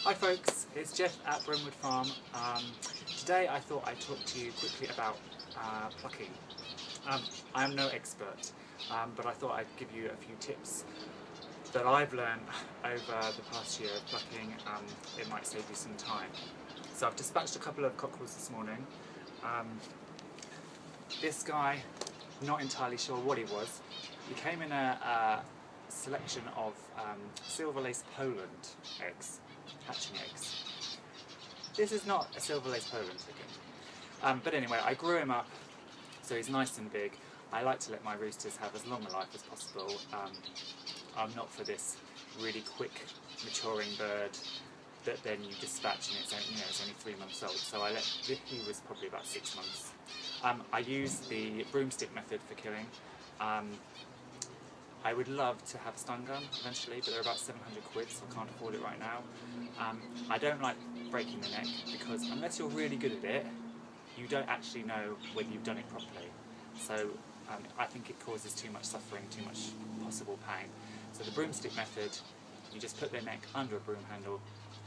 Hi folks, it's Jeff at Brimwood Farm. Today I thought I'd talk to you quickly about plucking. I am no expert, but I thought I'd give you a few tips that I've learned over the past year of plucking. It might save you some time. So I've dispatched a couple of cockerels this morning. This guy, not entirely sure what he was. He came in a selection of silver lace Poland eggs, hatching eggs. This is not a silver lace Poland chicken. But anyway, I grew him up so he's nice and big. I like to let my roosters have as long a life as possible. I'm not for this really quick maturing bird that then you dispatch and it's only 3 months old. So he was probably about 6 months. I use the broomstick method for killing. I would love to have a stun gun eventually, but they're about 700 quid, so I can't afford it right now. I don't like breaking the neck because unless you're really good at it, you don't actually know whether you've done it properly. So I think it causes too much suffering, too much possible pain. So the broomstick method, you just put their neck under a broom handle,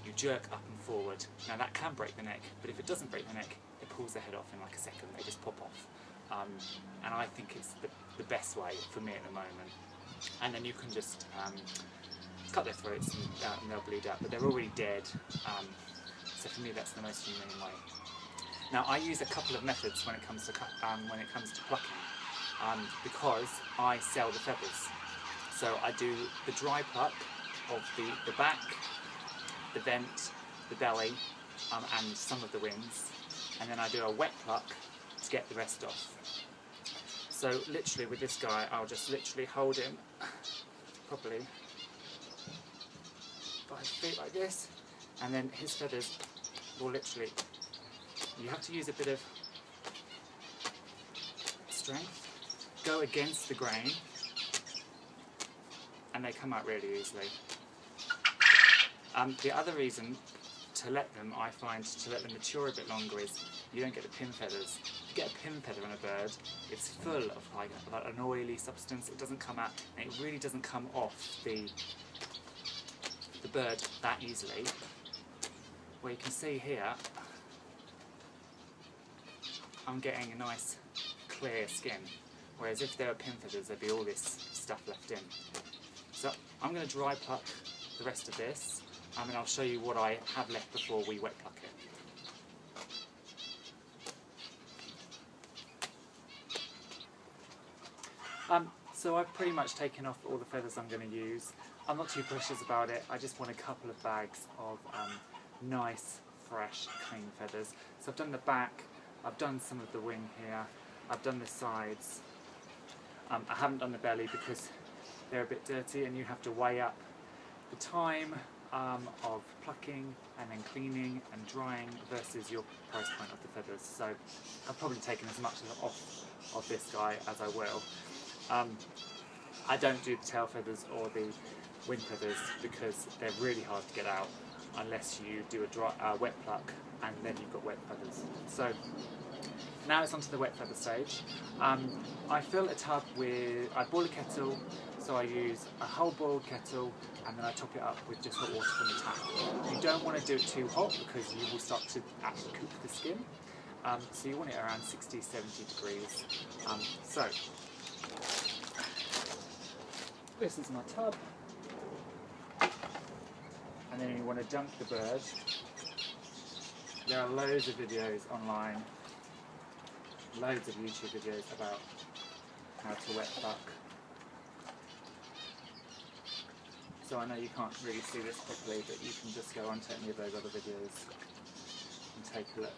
you jerk up and forward. Now that can break the neck, but if it doesn't break the neck, it pulls their head off in like a second. They just pop off. And I think it's the best way for me at the moment. And then you can just cut their throats and they'll bleed out, but they're already dead. So for me, that's the most humane way. Now I use a couple of methods when it comes to plucking, because I sell the feathers. So I do the dry pluck of the back, the vent, the belly, and some of the wings, and then I do a wet pluck to get the rest off. So literally with this guy, I'll just literally hold him properly 5 feet like this, and then his feathers will literally, you have to use a bit of strength, go against the grain, and they come out really easily. The other reason I find to let them mature a bit longer is you don't get the pin feathers. If you get a pin feather on a bird, it's full of like an oily substance. It doesn't come out, and it really doesn't come off the bird that easily. Well, you can see here, I'm getting a nice clear skin, whereas if there were pin feathers, there'd be all this stuff left in. So I'm going to dry pluck the rest of this, and I'll show you what I have left before we wet pluck it. So I've pretty much taken off all the feathers I'm going to use. I'm not too precious about it. I just want a couple of bags of nice, fresh, clean feathers. So I've done the back, I've done some of the wing here, I've done the sides. I haven't done the belly because they're a bit dirty and you have to weigh up the time of plucking and then cleaning and drying versus your price point of the feathers. So I've probably taken as much off of this guy as I will. I don't do the tail feathers or the wing feathers because they're really hard to get out unless you do a wet pluck and then you've got wet feathers. So now it's onto the wet feather stage. I fill a tub I boil a kettle, so I use a whole boiled kettle and then I top it up with just hot water from the tap. You don't want to do it too hot because you will start to actually cook the skin. So you want it around 60-70 degrees. So this is my tub, and then you want to dunk the bird. There are loads of videos online, loads of YouTube videos about how to wet pluck. So I know you can't really see this properly, but you can just go onto any of those other videos and take a look.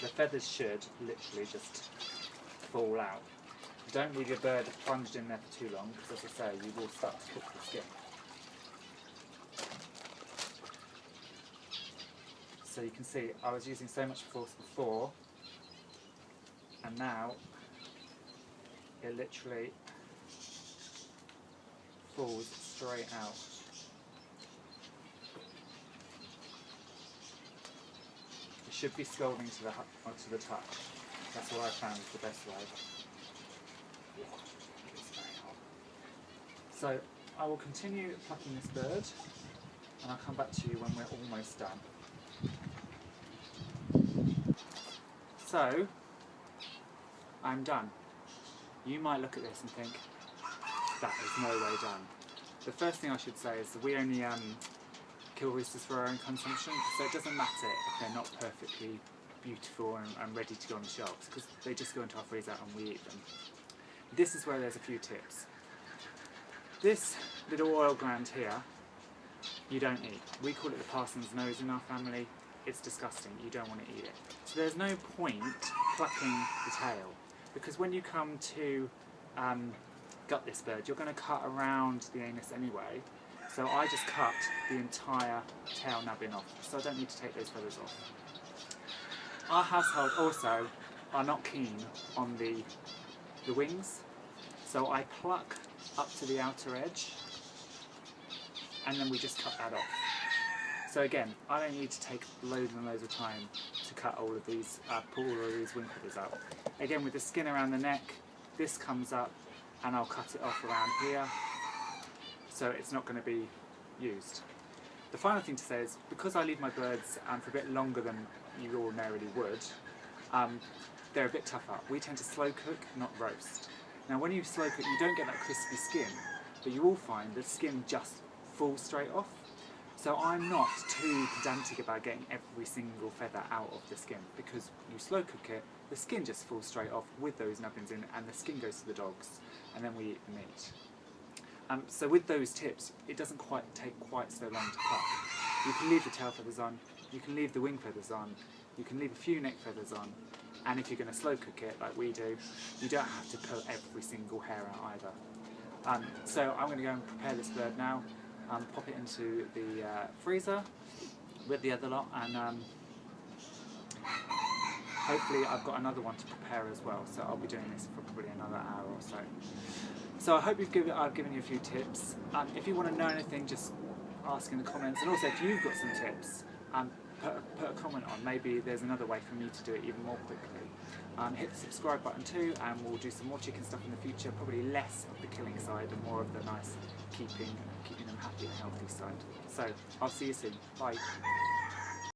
The feathers should literally just fall out. Don't leave your bird plunged in there for too long because, as I say, you will start to cook the skin. So you can see I was using so much force before, and now it literally falls straight out. It should be scalding to the touch. That's what I found is the best way. So I will continue plucking this bird, and I'll come back to you when we're almost done. So, I'm done. You might look at this and think, that is no way done. The first thing I should say is that we only kill roosters for our own consumption, so it doesn't matter if they're not perfectly beautiful and ready to go on the shelves, because they just go into our freezer and we eat them. This is where there's a few tips. This little oil gland here, you don't eat. We call it the parson's nose in our family. It's disgusting, you don't want to eat it. So there's no point plucking the tail, because when you come to gut this bird, you're going to cut around the anus anyway. So I just cut the entire tail nubbin off, so I don't need to take those feathers off. Our household also are not keen on the wings, so I pluck up to the outer edge and then we just cut that off. So again, I don't need to take loads and loads of time to cut all of these, pull all of these wing feathers out. Again, with the skin around the neck, this comes up and I'll cut it off around here, so it's not going to be used. The final thing to say is, because I leave my birds for a bit longer than you ordinarily would, they're a bit tougher. We tend to slow cook, not roast. Now when you slow cook, you don't get that crispy skin, but you will find the skin just falls straight off. So I'm not too pedantic about getting every single feather out of the skin, because you slow cook it, the skin just falls straight off with those nubbins in, and the skin goes to the dogs, and then we eat the meat. So with those tips, it doesn't take quite so long to pluck. You can leave the tail feathers on, you can leave the wing feathers on, you can leave a few neck feathers on, and if you're going to slow cook it like we do, you don't have to pull every single hair out either. So I'm going to go and prepare this bird now, pop it into the freezer with the other lot, and hopefully I've got another one to prepare as well, so I'll be doing this for probably another hour or so. So I hope I've given you a few tips. If you want to know anything, just ask in the comments, and also if you've got some tips, put a comment on. Maybe there's another way for me to do it even more quickly. Hit the subscribe button too, and we'll do some more chicken stuff in the future, probably less of the killing side and more of the nice keeping them happy and healthy side. So I'll see you soon. Bye.